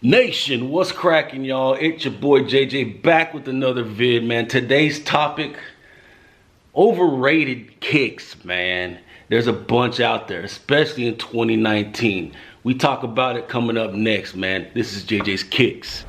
Nation, what's cracking, y'all? It's your boy JJ back with another vid, man. Today's topic, overrated kicks, man. There's a bunch out there, especially in 2019. We talk about it coming up next, man. This is JJ's Kicks.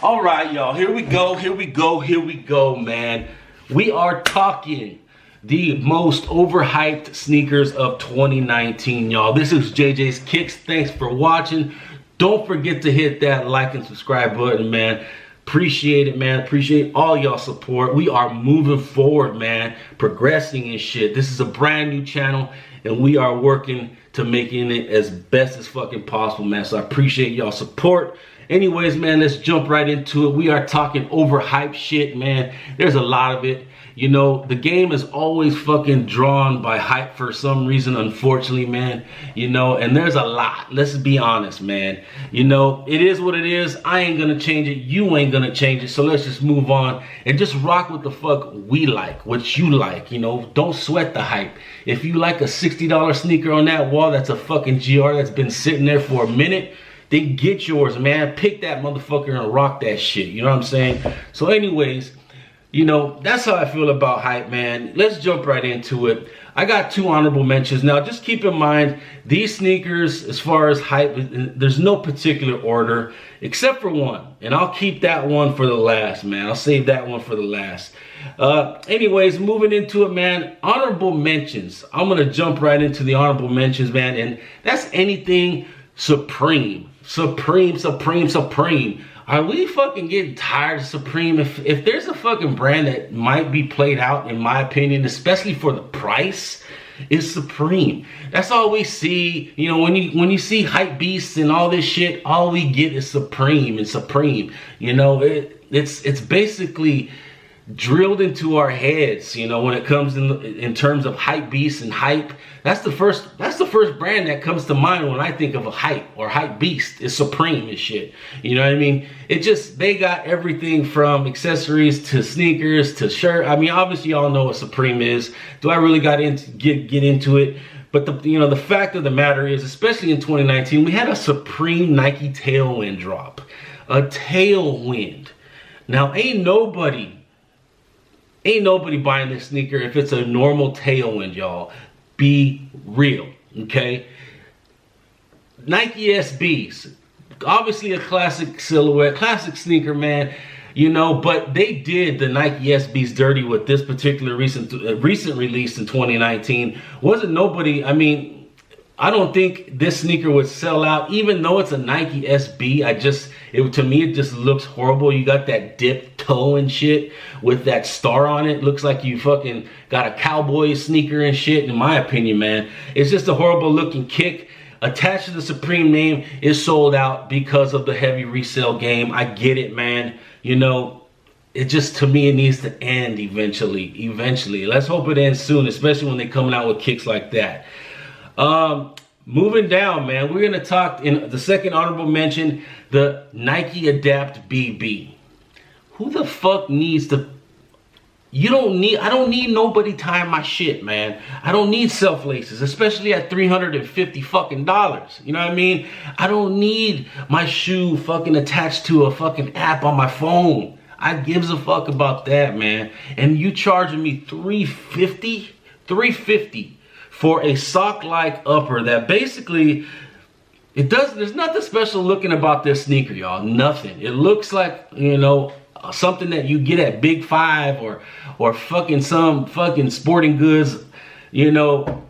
All right, y'all, here we go, man. We are talking the most overhyped sneakers of 2019, y'all. This is JJ's Kicks. Thanks for watching. Don't forget to hit that like and subscribe button, man. Appreciate it, man. Appreciate all y'all support. We are moving forward, man. Progressing and shit. This is a brand new channel, and we are working to making it as best as fucking possible, man. So I appreciate y'all support. Anyways, man, let's jump right into it. We are talking overhyped shit, man. There's a lot of it. You know, the game is always fucking drawn by hype for some reason, unfortunately, man. You know, and there's a lot. Let's be honest, man. You know, it is what it is. I ain't gonna change it. You ain't gonna change it. So let's just move on and just rock with the fuck we like, what you like. You know, don't sweat the hype. If you like a $60 sneaker on that wall, that's a fucking GR that's been sitting there for a minute, then get yours, man. Pick that motherfucker and rock that shit. You know what I'm saying? So anyways, you know, that's how I feel about hype, man. Let's jump right into it. I got two honorable mentions. Now, just keep in mind, these sneakers, as far as hype, there's no particular order, except for one. And I'll keep that one for the last, man. I'll save that one for the last. Anyways, moving into it, man. Honorable mentions. I'm going to jump right into the honorable mentions, man. And that's anything Supreme. Supreme. Are we fucking getting tired of Supreme? If there's a fucking brand that might be played out, in my opinion, especially for the price, is Supreme. That's all we see. You know, when you see Hypebeast and all this shit, all we get is Supreme and Supreme. You know, it's basically drilled into our heads, you know, when it comes in terms of Hypebeast and hype. That's the first brand that comes to mind when I think of a hype or Hypebeast is Supreme and shit. You know what I mean? It just, they got everything from accessories to sneakers to shirt. I mean, obviously y'all know what Supreme is. Do I really get into it? But the fact of the matter is, especially in 2019, we had a Supreme Nike tailwind drop. A tailwind. Now ain't nobody buying this sneaker if it's a normal tailwind, y'all. Be real, okay? Nike SBs, obviously a classic silhouette, classic sneaker, man. You know, but they did the Nike SBs dirty with this particular recent release in 2019. Wasn't nobody, I mean, I don't think this sneaker would sell out, even though it's a Nike SB. To me, it just looks horrible. You got that dipped toe and shit with that star on it. Looks like you fucking got a cowboy sneaker and shit, in my opinion, man. It's just a horrible looking kick. Attached to the Supreme name is sold out because of the heavy resale game. I get it, man. You know, it just, to me, it needs to end eventually. Let's hope it ends soon, especially when they're coming out with kicks like that. Moving down, man, we're gonna talk in the second honorable mention, the Nike Adapt BB. Who the fuck needs to? I don't need nobody tying my shit, man. I don't need self laces, especially at $350 fucking dollars. You know what I mean? I don't need my shoe fucking attached to a fucking app on my phone. I gives a fuck about that, man. And you charging me $350 for a sock-like upper that basically, there's nothing special looking about this sneaker, y'all. Nothing. It looks like, you know, something that you get at Big Five or fucking some fucking sporting goods. You know,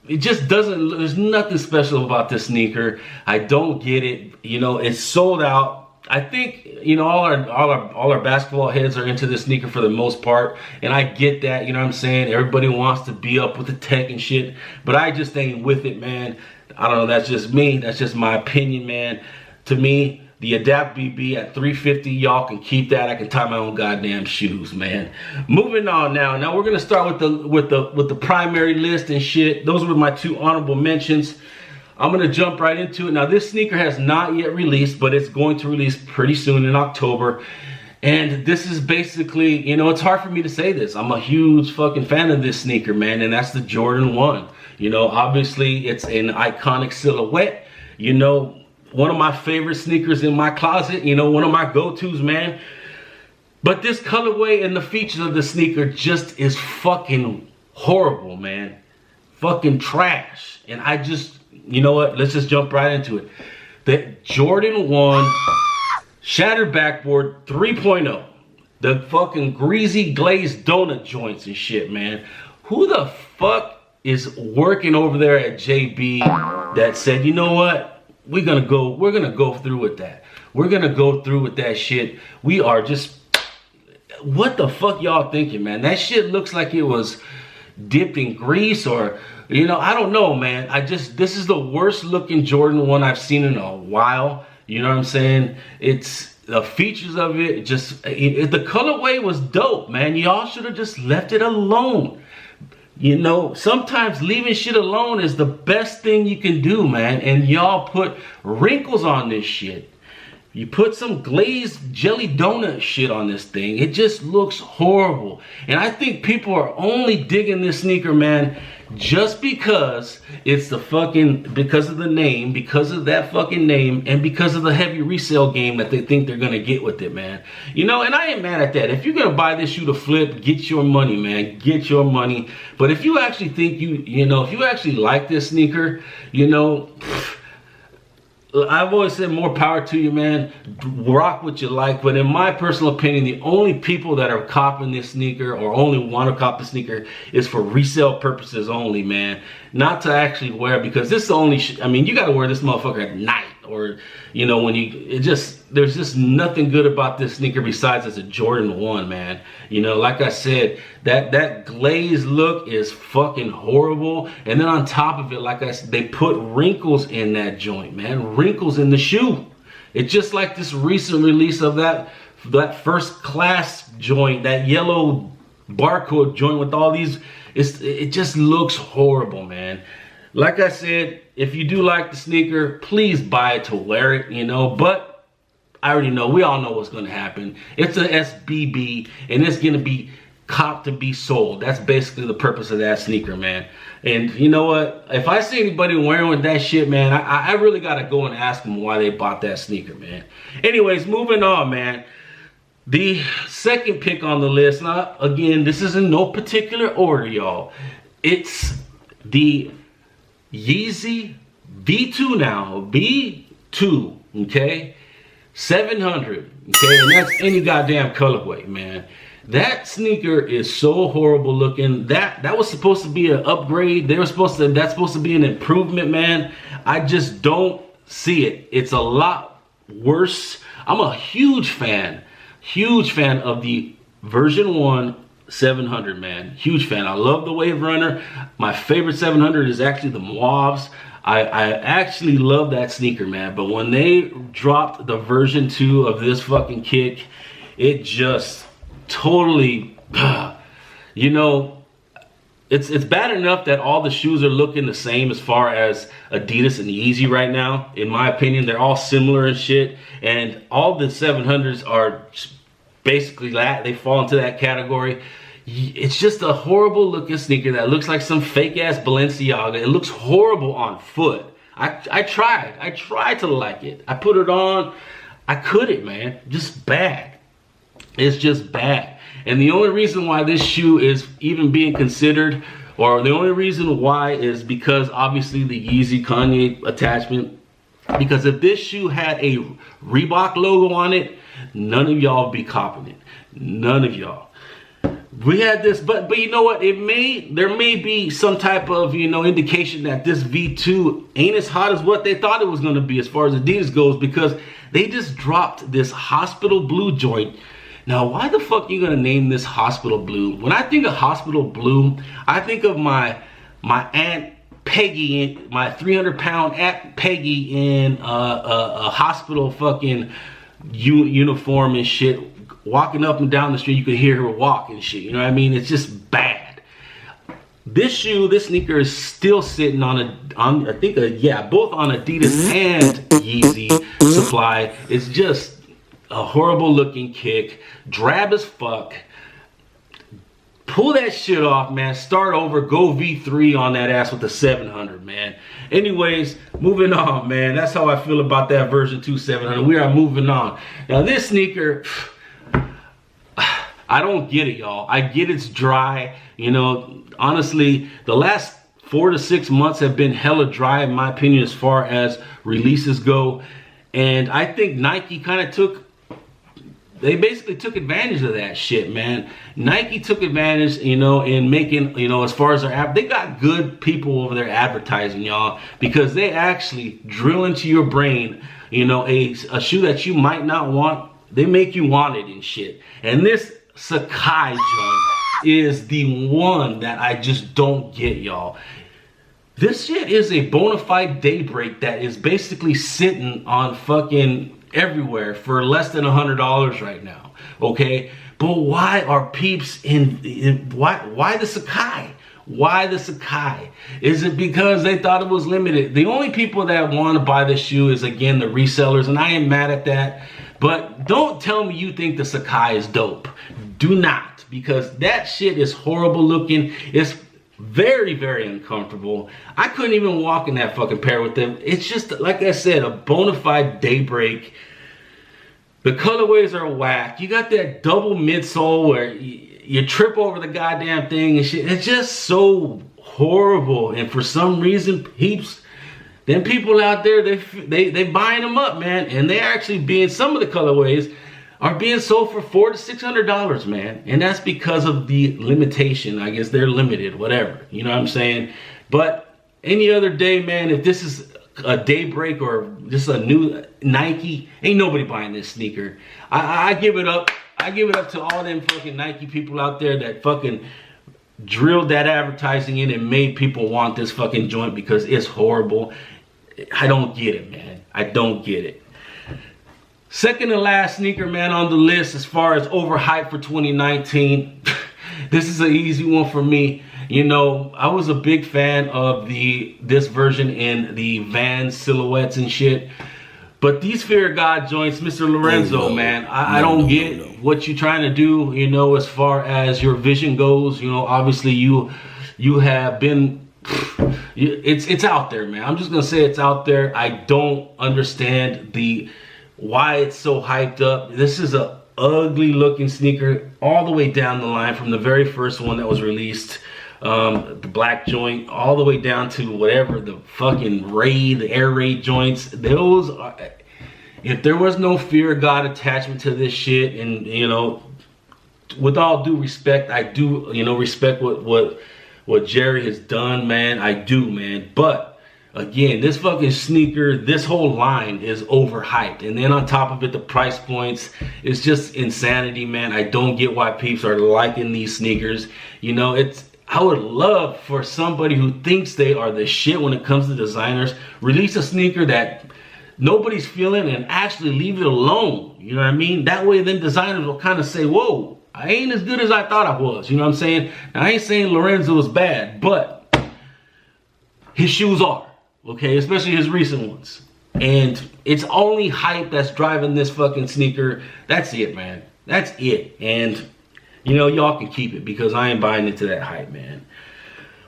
it just doesn't, there's nothing special about this sneaker. I don't get it. You know, it's sold out. I think, you know, all our basketball heads are into this sneaker for the most part, and I get that, you know what I'm saying? Everybody wants to be up with the tech and shit, but I just ain't with it, man. I don't know, that's just me. That's just my opinion, man. To me, The Adapt BB at $350. Y'all can keep that. I can tie my own goddamn shoes, man. Moving on now. Now we're gonna start with the primary list and shit. Those were my 2 honorable mentions. I'm gonna jump right into it. Now this sneaker has not yet released, but it's going to release pretty soon in October. And this is basically, you know, it's hard for me to say this. I'm a huge fucking fan of this sneaker, man, and that's the Jordan 1. You know, obviously it's an iconic silhouette. You know, one of my favorite sneakers in my closet, you know, one of my go-tos, man. But this colorway and the features of the sneaker just is fucking horrible, man. Fucking trash. And I just, you know what? Let's just jump right into it. The Jordan 1 Shattered Backboard 3.0. The fucking greasy glazed donut joints and shit, man. Who the fuck is working over there at JB that said, you know what? We're gonna go through with that. We're gonna go through with that shit. We are just, what the fuck y'all thinking, man? That shit looks like it was dipped in grease, or, you know, I don't know, man. This is the worst looking Jordan 1 I've seen in a while. You know what I'm saying? It's the features of it, the colorway was dope, man. Y'all should have just left it alone. You know, sometimes leaving shit alone is the best thing you can do, man. And y'all put wrinkles on this shit. You put some glazed jelly donut shit on this thing. It just looks horrible. And I think people are only digging this sneaker, man, just because it's because of the name, because of that fucking name, and because of the heavy resale game that they think they're gonna get with it, man. You know, and I ain't mad at that. If you're gonna buy this shoe to flip, get your money, man. Get your money. But if you actually think if you actually like this sneaker, you know, I've always said more power to you, man. Rock what you like. But in my personal opinion, the only people that are copping this sneaker or only want to cop the sneaker is for resale purposes only, man. Not to actually wear, because this is the only, I mean, you got to wear this motherfucker at night, or, you know, there's just nothing good about this sneaker besides it's a Jordan 1, man. You know, like I said, that glazed look is fucking horrible. And then on top of it, like I said, they put wrinkles in that joint, man. Wrinkles in the shoe. It's just like this recent release of that first class joint, that yellow barcode joint with all these, it just looks horrible, man. Like I said, if you do like the sneaker, please buy it to wear it, you know, but I already know, we all know what's going to happen. It's an SBB, and it's going to be copped to be sold. That's basically the purpose of that sneaker, man. And you know what? If I see anybody wearing with that shit, man, I really got to go and ask them why they bought that sneaker, man. Anyways, moving on, man. The second pick on the list, now, again, this is in no particular order, y'all. It's the Yeezy V2 now, V2, okay? 700, okay? And that's any goddamn colorway, man. That sneaker is so horrible looking. That was supposed to be an upgrade. That's supposed to be an improvement, man. I just don't see it. It's a lot worse. I'm a huge fan of the version 1 700, man. Huge fan. I love the Wave Runner. My favorite 700 is actually the Mauves. I actually love that sneaker, man. But when they dropped the version 2 of this fucking kick, it just totally, you know, it's bad enough that all the shoes are looking the same as far as Adidas and Yeezy right now. In my opinion, they're all similar and shit. And all the 700s are basically that. They fall into that category. It's just a horrible looking sneaker that looks like some fake ass Balenciaga. It looks horrible on foot. I tried to like it. I put it on. I couldn't, man. Just bad. It's just bad. And the only reason why this shoe is even being considered, or the only reason why, is because obviously the Yeezy Kanye attachment. Because if this shoe had a Reebok logo on it, none of y'all would be copping it. None of y'all. We had this, but you know what? There may be some type of, you know, indication that this V2 ain't as hot as what they thought it was going to be as far as Adidas goes, because they just dropped this hospital blue joint. Now, why the fuck are you gonna name this hospital blue? When I think of hospital blue, I think of my aunt, Peggy, my 300-pound Peggy in a hospital fucking uniform and shit, walking up and down the street. You could hear her walk and shit. You know what I mean? It's just bad. This sneaker is still sitting on both on Adidas and Yeezy supply. It's just a horrible looking kick, drab as fuck. Pull that shit off, man. Start over. Go V3 on that ass with the 700, man. Anyways, moving on, man. That's how I feel about that version 2 700. We are moving on. Now, this sneaker, I don't get it, y'all. I get it's dry. You know, honestly, the last 4 to 6 months have been hella dry, in my opinion, as far as releases go. And I think Nike kind of they basically took advantage of that shit, man. Nike took advantage, you know, in making, you know, as far as their app, they got good people over there advertising, y'all, because they actually drill into your brain, you know, a shoe that you might not want. They make you want it and shit. And this Sakai joint is the one that I just don't get, y'all. This shit is a bona fide daybreak that is basically sitting on fucking everywhere for less than $100 right now, okay? But why are peeps why the Sakai? Why the Sakai? Is it because they thought it was limited? The only people that want to buy this shoe is, again, the resellers, and I ain't mad at that. But don't tell me you think the Sakai is dope. Do not, because that shit is horrible looking. It's very, very uncomfortable. I couldn't even walk in that fucking pair with them. It's just, like I said, a bona fide daybreak. The colorways are whack. You got that double midsole where you trip over the goddamn thing and shit. It's just so horrible. And for some reason, peeps, them people out there, they buying them up, man. And they actually being, some of the colorways are being sold for $400 to $600, man. And that's because of the limitation. I guess they're limited, whatever. You know what I'm saying? But any other day, man, if this is a daybreak or just a new Nike, ain't nobody buying this sneaker. I give it up. I give it up to all them fucking Nike people out there that fucking drilled that advertising in and made people want this fucking joint, because it's horrible. I don't get it, man. I don't get it. Second to last sneaker, man, on the list as far as overhyped for 2019. This is an easy one for me. You know, I was a big fan of this version in the Vans silhouettes and shit. But these Fear of God joints, Mr. Lorenzo, man, I don't get what you're trying to do, you know, as far as your vision goes. You know, obviously you have been, it's out there, man. I'm just going to say it's out there. I don't understand why it's so hyped up. This is a ugly looking sneaker all the way down the line, from the very first one that was released, the black joint, all the way down to whatever, the fucking Raid, the Air Raid joints. Those are, if there was no Fear of God attachment to this shit, and you know, with all due respect, I do, you know, respect what Jerry has done, man. I do, man. But again, this fucking sneaker, this whole line is overhyped. And then on top of it, the price points, it's just insanity, man. I don't get why peeps are liking these sneakers. You know, I would love for somebody who thinks they are the shit when it comes to designers, release a sneaker that nobody's feeling and actually leave it alone. You know what I mean? That way then designers will kind of say, whoa, I ain't as good as I thought I was. You know what I'm saying? Now, I ain't saying Lorenzo is bad, but his shoes are. Okay, especially his recent ones. And it's only hype that's driving this fucking sneaker. That's it, man. That's it. And, you know, y'all can keep it, because I ain't buying into that hype, man.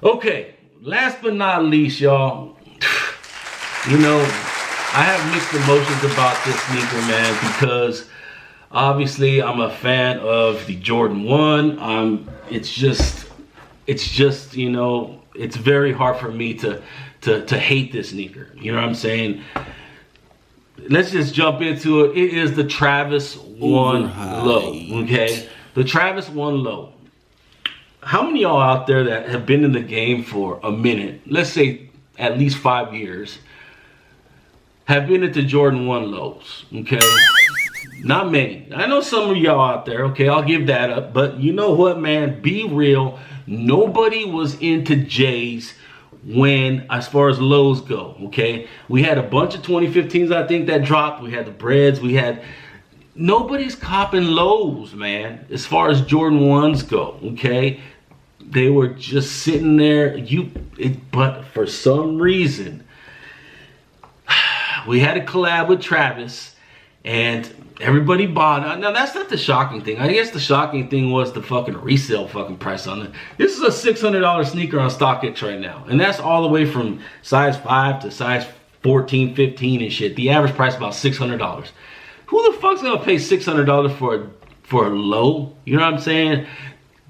Okay, last but not least, y'all. You know, I have mixed emotions about this sneaker, man, because obviously I'm a fan of the Jordan 1. It's just, you know, it's very hard for me to hate this sneaker. You know what I'm saying? Let's just jump into it. It is the Travis 1 Low. Okay? The Travis 1 Low. How many of y'all out there that have been in the game for a minute, let's say at least 5 years, have been into Jordan 1 Lows? Okay? Not many. I know some of y'all out there. Okay, I'll give that up. But you know what, man? Be real. Nobody was into J's when, as far as lows go, okay? We had a bunch of 2015s, I think, that dropped. We had the breads, nobody's copping lows, man, as far as Jordan 1s go, okay? They were just sitting there, but for some reason, we had a collab with Travis, and everybody bought it. Now, that's not the shocking thing. I guess the shocking thing was the fucking resale fucking price on it. This is a $600 sneaker on StockX right now. And that's all the way from size 5 to size 14, 15 and shit. The average price is about $600. Who the fuck's gonna pay $600 for a low? You know what I'm saying?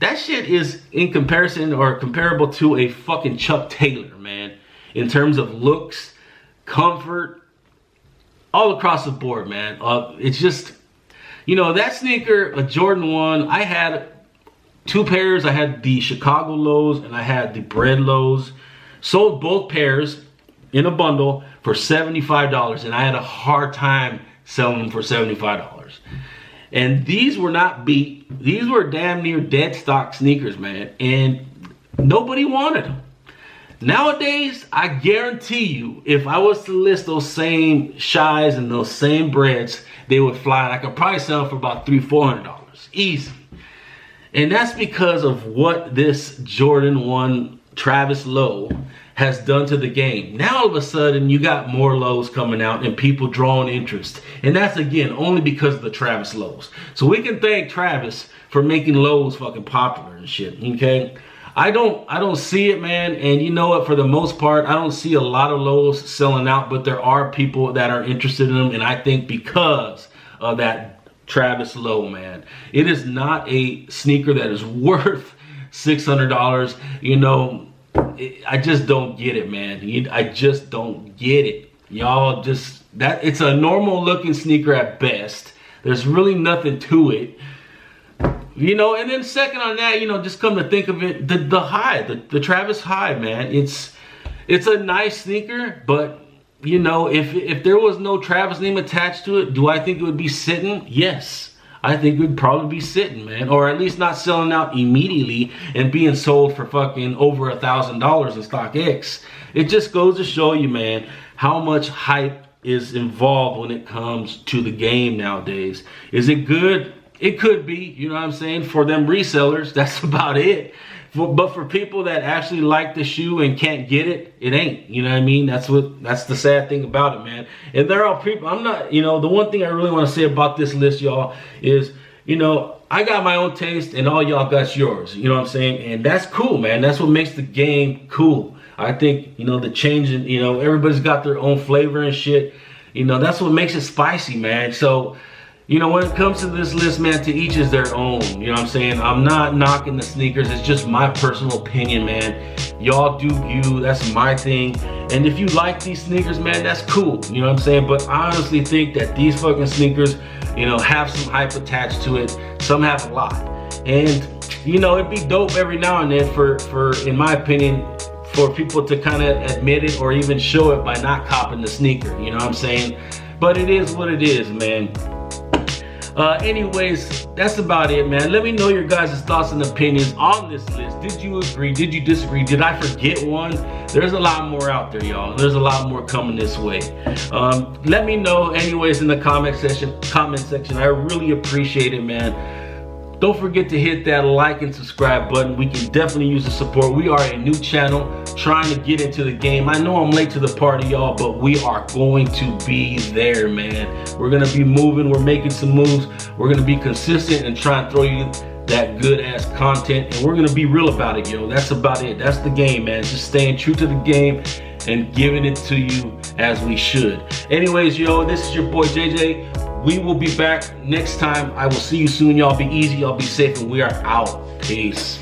That shit is in comparison or comparable to a fucking Chuck Taylor, man. In terms of looks, comfort, all across the board, man. It's just, you know, that sneaker, a Jordan 1, I had 2 pairs. I had the Chicago lows and I had the bread lows. Sold both pairs in a bundle for $75, and I had a hard time selling them for $75. And these were not beat. These were damn near dead stock sneakers, man, and nobody wanted them. Nowadays, I guarantee you, if I was to list those same shies and those same breads, they would fly. And I could probably sell them for about $300-400, easy. And that's because of what this Jordan 1 Travis Low has done to the game. Now all of a sudden, you got more lows coming out and people drawing interest. And that's, again, only because of the Travis lows. So we can thank Travis for making lows fucking popular and shit, okay? I don't see it, man, and you know what, for the most part, I don't see a lot of lows selling out, but there are people that are interested in them, and I think because of that Travis low, man. It is not a sneaker that is worth $600, you know. I just don't get it, man. I just don't get it. Y'all just, it's a normal looking sneaker at best. There's really nothing to it. You know, and then second on that, you know, just come to think of it, the high, the Travis high, man. It's a nice sneaker, but you know, if there was no Travis name attached to it, do I think it would be sitting? Yes. I think it would probably be sitting, man. Or at least not selling out immediately and being sold for fucking over $1,000 in StockX. It just goes to show you, man, how much hype is involved when it comes to the game nowadays. Is it good? It could be, you know what I'm saying, for them resellers, that's about it. But for people that actually like the shoe and can't get it, it ain't, you know what I mean? That's the sad thing about it, man. And there are people, I'm not, you know, the one thing I really want to say about this list, y'all, is, you know, I got my own taste and all y'all got yours, you know what I'm saying? And that's cool, man. That's what makes the game cool. I think, you know, the changing, you know, everybody's got their own flavor and shit. You know, that's what makes it spicy, man. So, you know, when it comes to this list, man, to each is their own. You know what I'm saying? I'm not knocking the sneakers. It's just my personal opinion, man. Y'all do you. That's my thing. And if you like these sneakers, man, that's cool. You know what I'm saying? But I honestly think that these fucking sneakers, you know, have some hype attached to it. Some have a lot. And, you know, it'd be dope every now and then for in my opinion, for people to kind of admit it or even show it by not copping the sneaker. You know what I'm saying? But it is what it is, man. Anyways, that's about it, man. Let me know your guys' thoughts and opinions on this list. Did you agree? Did you disagree? Did I forget one? There's a lot more out there, y'all. There's a lot more coming this way. Let me know anyways in the comment section. I really appreciate it, man. Don't forget to hit that like and subscribe button. We can definitely use the support. We are a new channel trying to get into the game. I know I'm late to the party, y'all, but we are going to be there, man. We're going to be moving. We're making some moves. We're going to be consistent and try and throw you that good ass content. And we're going to be real about it, yo. That's about it. That's the game, man. Just staying true to the game and giving it to you as we should. Anyways, yo, this is your boy JJ. We will be back next time. I will see you soon. Y'all be easy. Y'all be safe. And we are out. Peace.